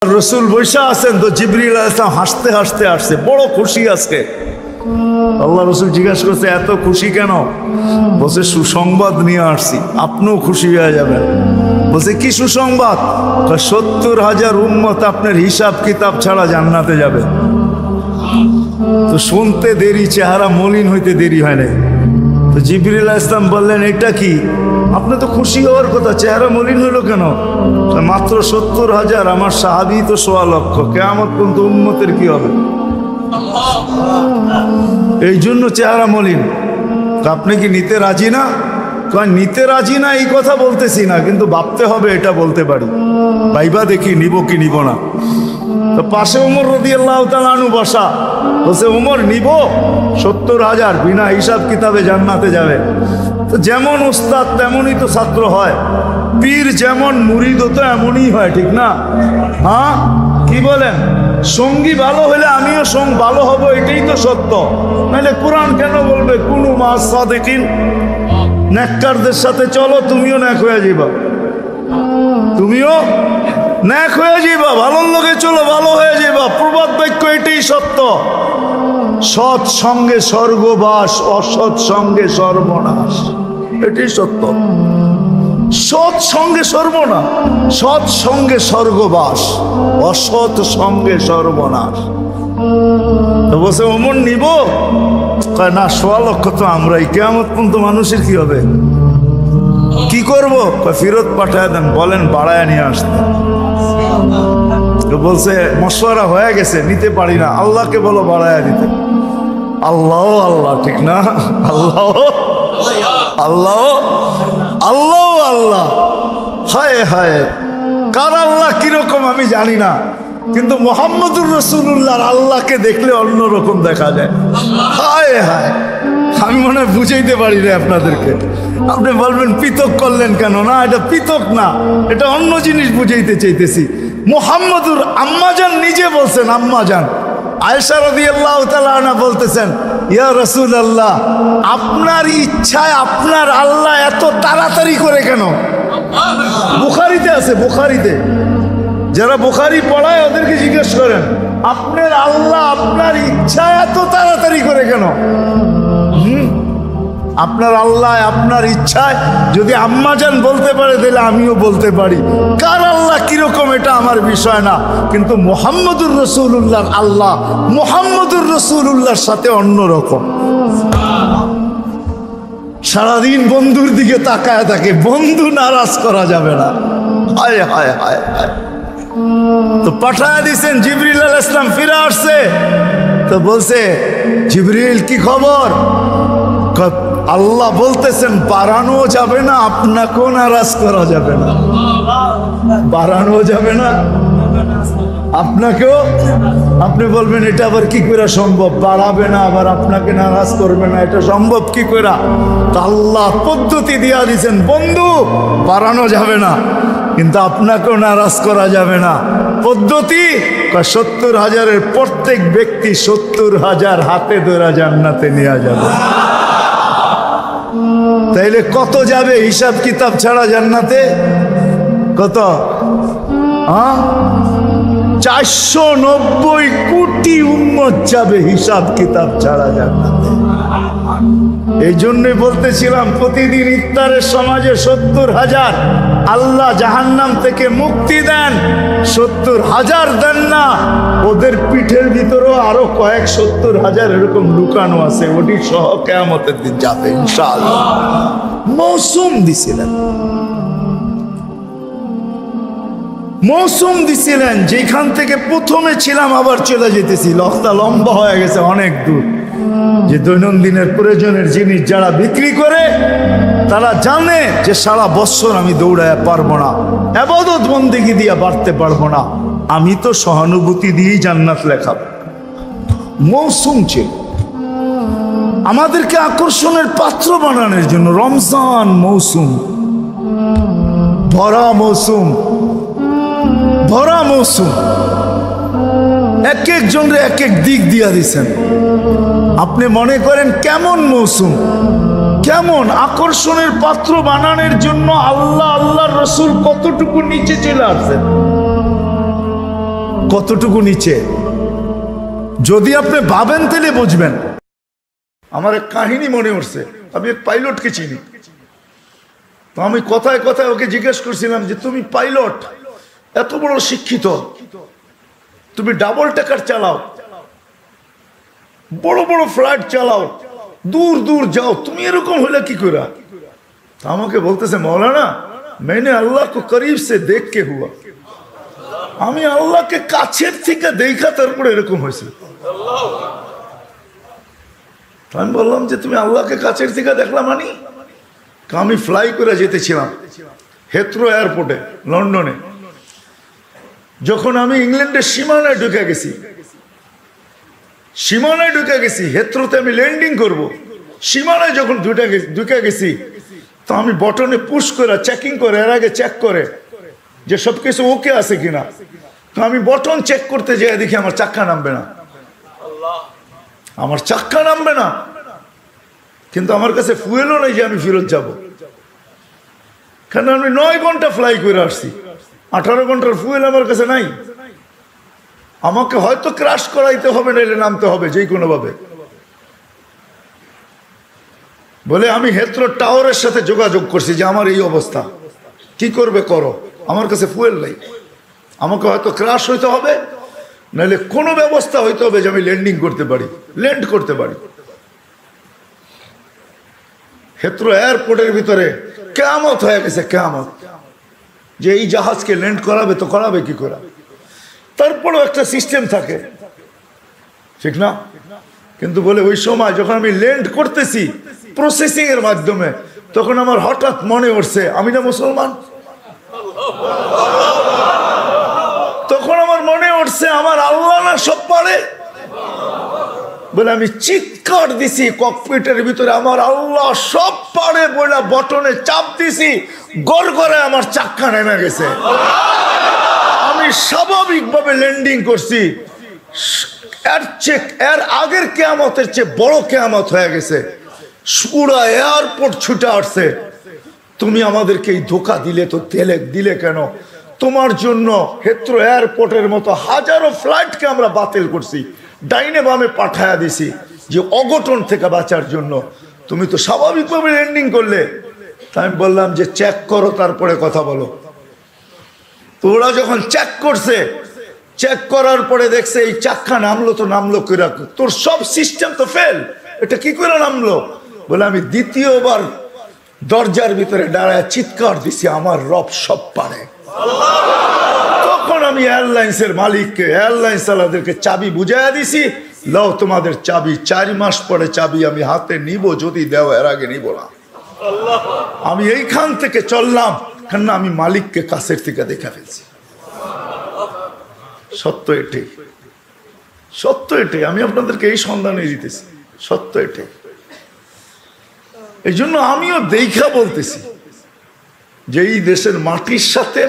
রসুল বৈশা আছেন তো জিবরিল আলাইহিস সালাম হাসতে হাসতে আসছে, বড় খুশি আজকে। আল্লাহ রসুল জিজ্ঞাসা করছে এত খুশি কেন? বলছে সুসংবাদ নিয়ে আসছি, আপনিও খুশি হয়ে যাবেন। বলছে কি সুসংবাদ? 70,000 উম্মত আপনার হিসাব কিতাব ছাড়া জান্নাতে যাবে। তো শুনতে দেরি, চেহারা মলিন হইতে দেরি হয় নাই। তো জিবরিল আলাইহিস সালাম বললেন এটা কি? আপনি তো খুশি হওয়ার কথা, চেহারা মলিন হলো কেন? মাত্র 70,000, আমার সাহাবী তো 1.25 লক্ষ, কিয়ামত পর্যন্ত উম্মতের কি হবে? এই জন্য চেহারা মলিন। আপনি কি নিতে রাজি না? নিতে রাজি না এই কথা বলতেছি না, কিন্তু ভাবতে হবে এটা বলতে পারি। ভাইবা দেখি নিব কি নিব না। তো পাশে ওমর রাদিয়াল্লাহু তাআলা আনহু বসা, বলছে ওমর নিব 70,000, বিনা হিসাব কিতাবে জান্নাতে যাবে। তো যেমন উস্তাদ তেমনই তো ছাত্র হয়, পীর যেমন মুরিদ তো এমনই হয়, ঠিক না? হ্যাঁ কি বলেন? সঙ্গী ভালো হলে আমিও ভালো হব, এটাই তো সত্য। নাহলে কোরআন কেন বলবে কুনু মা'আস সাদিকিন? নেককারদের সাথে চলো, তুমিও নেক হয়ে যাবা, তুমিও নেক হয়ে যাবা। ভালোর লোকে চলো, ভালো হয়ে যাবা। প্রবাদ বাক্য এটাই সত্য। সৎ সঙ্গে স্বর্গবাস, অসৎ সঙ্গে সর্বনাশ, এটাই সত্য। সৎ সঙ্গে সর্বনাশ, সৎ সঙ্গে স্বর্গবাস, অসৎ সঙ্গে সর্বনাশ। তো বলছে ওমর নিব? কয় না, 1.25 লক্ষ তো আমরাই, কিয়ামত পর্যন্ত মানুষের কি হবে? কি করব? ফেরত পাঠায় দেন, বলেন বাড়ায় নিয়ে আসতে। বলছে মশওয়ারা হয়ে গেছে, নিতে পারি না, আল্লাহকে বলো বাড়ায় দিতে। আল্লাহ আল্লাহ, ঠিক না? আল্লাহ আল্লাহ আল্লাহ আল্লাহ, হায় হায়, কার আল্লাহ কিরকম আমি জানি না, কিন্তু মুহাম্মদুর রাসূলুল্লাহর আল্লাহকে দেখলে অন্যরকম দেখা যায়। হায় হায়, আমি মনে হয় বুঝাইতে পারি না আপনাদেরকে। আপনি বলবেন পৃথক করলেন কেন? না, এটা পৃথক না, এটা অন্য জিনিস বুঝাইতে চাইতেছি। মুহাম্মদুর আম্মাজান নিজে বলছেন, আম্মাজান আয়েশা রাদিয়াল্লাহু তাআলা আনহা বলতেছেন, ইয়া রাসূলুল্লাহ, আপনার ইচ্ছায় আপনার আল্লাহ এত তাড়াতাড়ি করে কেন? বুখারীতে আছে, বুখারীতে। যারা বুখারী পড়ায় ওদেরকে জিজ্ঞেস করেন, আপনার আল্লাহ আপনার ইচ্ছায় এত তাড়াতাড়ি করে কেন? আপনার আল্লাহ আপনার ইচ্ছায় যদি আম্মাজান বলতে পারে, তাহলে আমিও বলতে পারি। কার আল্লাহ কিরকম এটা আমার বিষয় না, কিন্তু মুহাম্মদুর রাসূলুল্লাহর আল্লাহ মুহাম্মদুর রাসূলুল্লাহর সাথে অন্যরকম। সারাদিন বন্ধুর দিকে তাকায় থাকে, বন্ধু নারাজ করা যাবে না। হায় হায় হায় হায়। তো পাঠায় দিয়েছেন, জিবরিল আলাইহিস সালাম ফিরে আসছে। তো বলছে জিবরিল কি খবর? আল্লাহ বলতেছেন বাড়ানো যাবে না, আপনাকেও নারাজ করা যাবে না। বাড়ানো যাবে না আপনাকেও। আপনি বলবেন এটা আবার কি করে সম্ভব? বাড়াবে না আবার আপনাকে নারাজ করবে না, এটা সম্ভব কি করে? তা আল্লাহ পদ্ধতি দিয়া দিয়েছেন, বন্ধু বাড়ানো যাবে না, কিন্তু আপনাকেও নারাজ করা যাবে না। পদ্ধতি 70,000-এর প্রত্যেক ব্যক্তি 70,000 হাতে ধরে জান্নাতে নিয়ে যাবে। তাইলে কত যাবে হিসাব কিতাব ছাড়া জান্নাতে? কত? 490 কোটি উম্মত যাবে হিসাব কিতাব ছাড়া জান্নাতে। এই জন্যই বলতেছিলাম, প্রতিদিন ইফতারের সমাজে 70,000 আল্লাহ জাহান্নাম থেকে মুক্তি দেন। 70,000 দেন না, ওদের পিঠের ভিতরেও আরো কয়েক 70,000 এরকম লুকানো আছে, ওটি সহ কিয়ামতের দিন যাবে ইনশাআল্লাহ। মৌসুম দিছিলেন, মৌসুম দিছিলেন, যেখান থেকে প্রথমে ছিলাম আবার চলে যেতেছি। লখটা লম্বা হয়ে গেছে অনেক দূর। যে দৈনন্দিনের প্রয়োজনের জিনিস যারা বিক্রি করে, তারা জানে যে সারা বছর আমি দৌড়ায় পারবো না, ইবাদত বন্দেগী দিয়ে বাড়তে পারবো না, আমি তো সহানুভূতি দিয়েই জান্নাত লেখা। মৌসুম ছিল আমাদেরকে আকর্ষণের পাত্র বানানোর জন্য। রমজান মৌসুম, ভরা মৌসুম, ভরা মৌসুম। এক একজনরে এক এক দিক দিয়া দিছেন। আপনি মনে করেন কেমন মৌসুম, কেমন আকর্ষণের পাত্র বানানোর জন্য আল্লাহ আল্লাহর রাসূল কতটুকু নিচে চলে আসছেন। কতটুকু নিচে। যদি আপনি ভাবেন তাহলে বুঝবেন। আমার এক কাহিনী মনে উঠছে, আমি এক পাইলটকে চিনি। তো আমি কথায় কথায় ওকে জিজ্ঞেস করছিলাম যে তুমি পাইলট, এত বড় শিক্ষিত, তুমি ডাবল টেকার চালাও, বড় বড় ফ্লাইট চালাও, দূর দূর যাও, তুমি এরকম হলে কি করে? আমাকে বলতেছে মৌলানা मैंने अल्लाह को करीब से देख के हुआ, আমি আল্লাহকে কাছের থেকে দেখা তারপরে এরকম হয়েছে। আমি বললাম যে তুমি আল্লাহকে কাছের থেকে দেখলাম? মানি আমি ফ্লাই করে যেতেছিলাম হেথ্রো এয়ারপোর্টে লন্ডনে। যখন আমি ইংল্যান্ডের সীমানায় ঢুকে গেছি, হেথ্রোতে আমি ল্যান্ডিং করব, সীমানায় যখন ঢুকে গেছি, তো আমি বটনে পুশ করে চেকিং করে, এর আগে চেক করে যে সবকিছু ওকে আছে কিনা। তো আমি বটন চেক করতে যেয়ে দেখি আমার চাক্কা নামবে না, কিন্তু আমার কাছে ফুয়েলও নেই যে আমি ফেরত যাব, কারণ আমি 9 ঘন্টা ফ্লাই করে আসছি, 18 ঘন্টার ফুয়েল আমার কাছে নাই। আমাকে হয়তো ক্রাশ করাইতে হবে, নাইলে নামতে হবে যে কোনো ভাবে। বলে আমি হেথ্রো টাওয়ারের সাথে যোগাযোগ করছি যে আমার এই অবস্থা, কি করবে করো, আমার কাছে ফুয়েল নেই, আমাকে হয়তো ক্রাশ হইতে হবে, নাহলে কোনো ব্যবস্থা হইতে হবে যে আমি ল্যান্ড করতে পারি। হেথ্রো এয়ারপোর্টের ভিতরে কিয়ামত হয়ে গেছে, কিয়ামত, যে এই জাহাজকে ল্যান্ড করাবে তো করাবে কি করে। তারপরেও একটা সিস্টেম থাকে, ঠিক না? কিন্তু বলে ওই সময় যখন আমি ল্যান্ড করতেছি প্রসেসিং এর মাধ্যমে, তখন আমার হঠাৎ মনে উঠছে আমি না মুসলমান। তখন আমার মনে উঠছে আমার আল্লাহ না সব পারে। বলে আমি চিৎকার দিছি ককপিটের ভিতরে, আমার আল্লাহ সব পারে বলে বটনে চাপ দিছি, গড় করে আমার চাক্কা নেমে গেছে। আমি স্বাভাবিকভাবে ল্যান্ডিং করছি, এর আগের কিয়ামতের চেয়ে বড় কিয়ামত হয়ে গেছে। পুরা এয়ারপোর্ট ছুটে আসছে, তুমি আমাদেরকে এই ধোকা দিলে তো দিলে কেন? তোমার জন্য হেথ্রো এয়ারপোর্টের মতো হাজারো ফ্লাইটকে আমরা বাতিল করছি, ডাইনে বামে পাঠায়া দিছি যে অঘটন থেকে বাঁচার জন্য। তুমি তো স্বাভাবিকভাবে ল্যান্ডিং করলে। তাই আমি বললাম যে চেক করো, তারপরে কথা বলো। তো ওরা যখন চেক করছে, চেক করার পরে দেখছে এই চাক্কা নামলো তো নামলো করে, তোর সব সিস্টেম তো ফেল, এটা কি করে নামলো? বলে আমি দ্বিতীয়বার দরজার ভিতরে দাঁড়ায় চিৎকার দিছি আমার রব সব পারে। তখন আমি এয়ারলাইন্সের মালিককে, এয়ারলাইন্স চালাদেরকে চাবি বুঝাইয়া দিছি, লও তোমাদের চাবি, 4 মাস পরে চাবি আমি হাতে নিব, যদি দেও, এর আগে নিব না। আমি এইখান থেকে চললাম, কেননা আমি মালিককে কাছের থেকে দেখা ফেলছি। সত্য এটাই, আমি আপনাদেরকে এই সন্ধানে দিতেছি, সত্য এটাই। এই জন্য আমিও দেখা বলতেছি যে এই দেশের মাটির সাথে,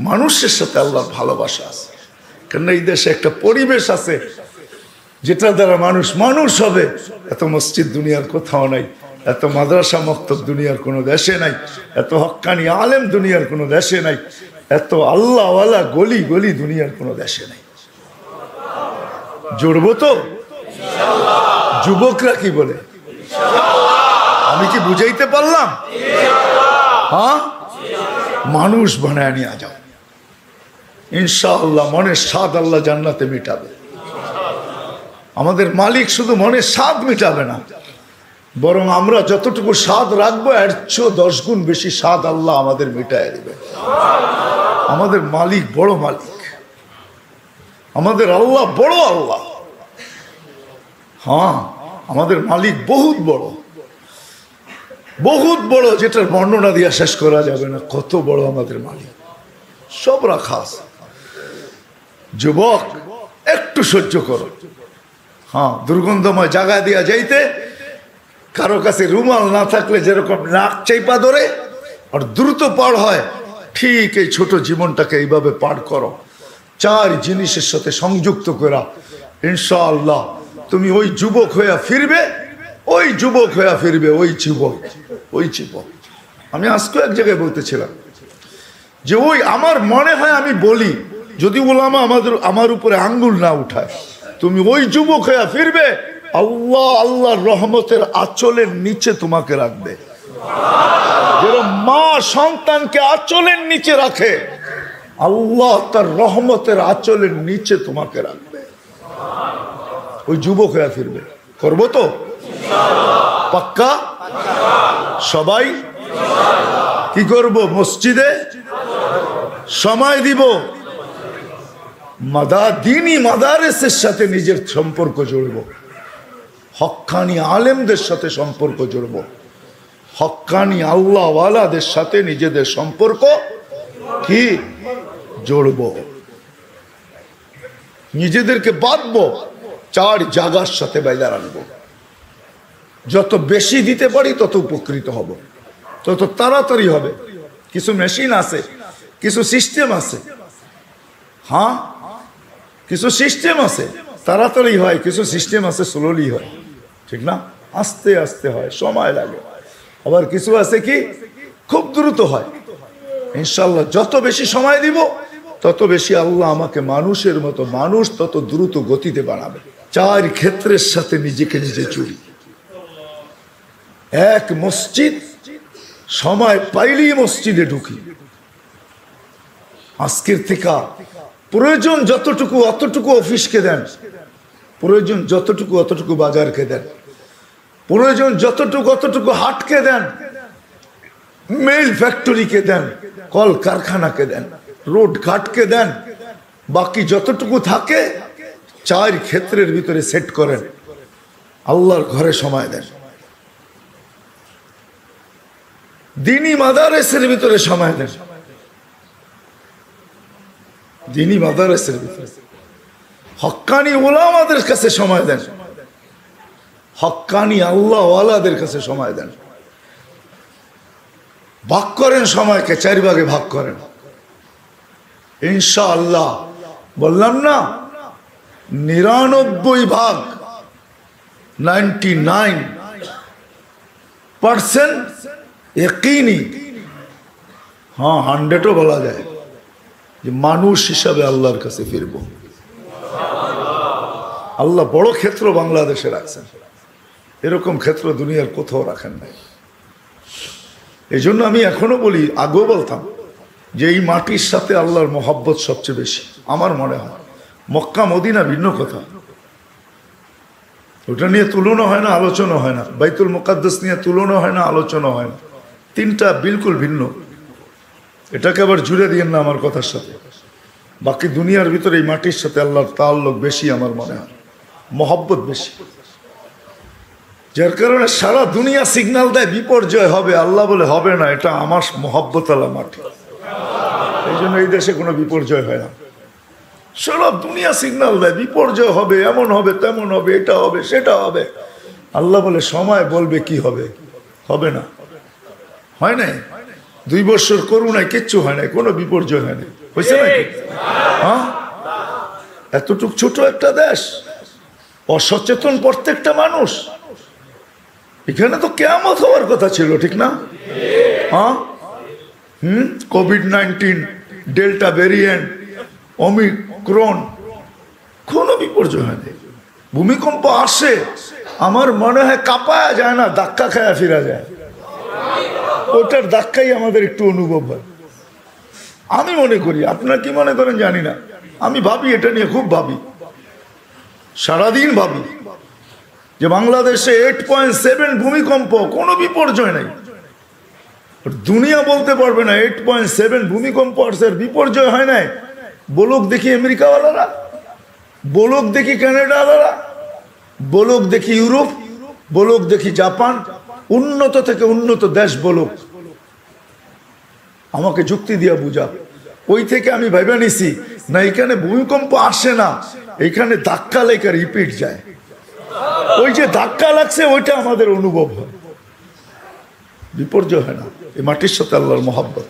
মানুষের সাথে আল্লাহর ভালোবাসা আছে। কেননা এই দেশে একটা পরিবেশ আছে যেটা দ্বারা মানুষ হবে। এত মসজিদ দুনিয়ার কোথাও নাই, এত মাদ্রাসা মক্তব দুনিয়ার কোনো দেশে নাই, এত হক্কানি আলেম দুনিয়ার কোনো দেশে নাই, এত আল্লাহওয়ালা গলি গলি দুনিয়ার কোনো দেশে নাই। জুড়বো তো? যুবকরা কি বলে? আমি কি বুঝাইতে পারলাম? হ্যাঁ, মানুষ বানায় নিয়ে যাও ইনশাআল্লাহ। মনের স্বাদ আল্লাহ জান্নাতে মিটাবে। আমাদের মালিক শুধু মনের স্বাদ মিটাবে না, বরং আমরা যতটুকু স্বাদ রাখবো এর চেয়ে 10 গুণ বেশি স্বাদ আল্লাহ আমাদের মিটায় দিবে। আমাদের মালিক বড় মালিক, আমাদের আল্লাহ বড় আল্লাহ। হ্যাঁ, আমাদের মালিক বহুত বড়, যেটার বর্ণনা দিয়ে শেষ করা যাবে না। কত বড় আমাদের মালিক, সব রাখা আছে। যুবক একটু সহ্য করো। হ্যাঁ, দুর্গন্ধময় জায়গা দিয়া যাইতে কারো কাছে রুমাল না থাকলে যেরকম নাক চাইপা ধরে আর দ্রুত পার হয়, ঠিক এই ছোট জীবনটাকে এইভাবে পার করো। 4 জিনিসের সাথে সংযুক্ত করা, ইনশাআল্লাহ তুমি ওই যুবক হইয়া ফিরবে, ওই যুবক। আমি আজকে এক জায়গায় বলতেছিলাম যে ওই আমার মনে হয় আমি বলি যদি ওলামা আমার উপরে আঙ্গুল না উঠায়, তুমি ওই যুবক হয়ে ফিরবে, আল্লাহ আল্লাহর রহমতের আঁচলের নিচে তোমাকে রাখবে। যেরকম মা সন্তানকে আঁচলের নিচে রাখে, আল্লাহ তার রহমতের আঁচলের নিচে তোমাকে রাখবে। ওই যুবক হয়ে ফিরবে। করবো তো পাক্কা? সবাই কি করব? মসজিদে সময় দিব, দিনী মাদারেসের সাথে নিজের সম্পর্ক জড়ব, হক্কানি আলেমদের সাথে সম্পর্ক জড়ব, হক্কানি আল্লাহওয়ালাদের সাথে নিজেদের সম্পর্ক কি জড়ব, নিজেদেরকে বাঁধবো, 4 জায়গার সাথে বাইদা রাখবো। যত বেশি দিতে পারি তত উপকৃত হব, তত তাড়াতাড়ি হবে। কিছু মেশিন আছে, কিছু সিস্টেম আছে, হ্যাঁ কিছু সিস্টেম আছে তাড়াতাড়ি হয়, কিছু সিস্টেম আছে স্লোলি হয়, ঠিক না? আস্তে আস্তে হয়, সময় লাগে। আবার কিছু আছে কি খুব দ্রুত হয়। ইনশাল্লাহ যত বেশি সময় দিব তত বেশি আল্লাহ আমাকে মানুষের মতো, মানুষ তত দ্রুত গতিতে বানাবে। 4 ক্ষেত্রের সাথে নিজেকে নিজে চুরি। এক, মসজিদ, সময় পাইলেই মসজিদে ঢুকি। আজকের থেকে প্রয়োজন যতটুকু অতটুকু অফিসকে দেন, প্রয়োজন যতটুকু অতটুকু বাজারকে দেন, প্রয়োজন যতটুকু অতটুকু হাটকে দেন, মেল ফ্যাক্টরিকে দেন, কল কারখানাকে দেন, রোড ঘাটকে দেন। বাকি যতটুকু থাকে 4 ক্ষেত্রের ভিতরে সেট করেন। আল্লাহর ঘরে সময় দেন, দিনী মাদারেসের ভিতরে সময় দেন, দিনী মাদারেসের ভিতরে হক্কানি ওলামাদের কাছে সময় দেন, হক্কানি আল্লাহওয়ালাদের কাছে সময় দেন। ভাগ করেন সময়কে, 4 ভাগে ভাগ করেন। ইনশাআল্লাহ বললাম না, 99 ভাগ 99% ইয়াকিনি, হ্যাঁ 100ও বলা যায় যে মানুষ হিসাবে আল্লাহর কাছে ফিরব। আল্লাহ বড় ক্ষেত্র বাংলাদেশে রাখছেন, এরকম ক্ষেত্র দুনিয়ার কোথাও রাখেন নাই। এই জন্য আমি এখনো বলি, আগেও বলতাম যে এই মাটির সাথে আল্লাহর মহব্বত সবচেয়ে বেশি আমার মনে হয়। মক্কা মদিনা ভিন্ন কথা, ওটা নিয়ে তুলনা হয় না, আলোচনা হয় না। বাইতুল মুকাদ্দাস নিয়ে তুলনা হয় না, আলোচনা হয় না। 3টা বিলকুল ভিন্ন। এটাকে আবার জুড়ে দিয়েন না আমার কথার সাথে। বাকি দুনিয়ার ভিতরে এই মাটির সাথে আল্লাহর তাআল্লুক বেশি আমার মনে হয়, মহব্বত বেশি। যার কারণে সারা দুনিয়া সিগন্যাল দেয় বিপর্যয় হবে, আল্লাহ বলে হবে না, এটা আমার মহব্বত আল্লাহ মাটি। এই জন্য এই দেশে কোনো বিপর্যয় হয় না। সারা দুনিয়া সিগন্যাল দেয় বিপর্যয় হবে, এমন হবে, তেমন হবে, এটা হবে, সেটা হবে। আল্লাহ বলে সময় বলবে কি হবে, হবে না। হয় নাই 2 বছর করোনায় কিচ্ছু হয় নাই, কোনো বিপর্যয় হয় নাই, হয়েছে নাকি? হ্যাঁ, এতটুক ছোট একটা দেশ, অসচেতন প্রত্যেকটা মানুষ। এখানে তো কিয়ামত হওয়ার কথা ছিল, ঠিক না? হ্যাঁ, কোভিড-19, ডেল্টা ভ্যারিয়েন্ট, ওমিক্রন, কোনো বিপর্যয় হয়নি। ভূমিকম্প আসে, আমার মনে হয় কাঁপায়া যায় না, ধাক্কা খায়া ফিরা যায়। ওটার ধাক্কাই আমাদের একটু অনুভব হয়, আমি মনে করি। আপনারা কি মনে করেন জানি না, আমি ভাবি, এটা নিয়ে খুব ভাবি, সারাদিন ভাবি যে বাংলাদেশে 8.7 ভূমিকম্প, কোনো বিপর্যয় নাই। দুনিয়া বলতে পারবে না 8.7 ভূমিকম্প আসছে, বিপর্যয় হয় নাই। বলুক দেখি আমেরিকাওয়ালারা, বলুক দেখি কানাডাওয়ালারা, বলুক দেখি ইউরোপ, বলুক দেখি জাপান, উন্নত থেকে উন্নত দেশ বলুক, আমাকে যুক্তি দিয়া বুঝা। ওই থেকে আমি ভাইবা নিছি না, এখানে ভূমিকম্প আসে না, এখানে ধাক্কা লেখা রিপিট যায়। ওই যে ধাক্কা লাগছে ওইটা আমাদের অনুভব হয়, বিপর্যয় হয় না। এই মাটির সাথে আল্লাহর মহব্বত।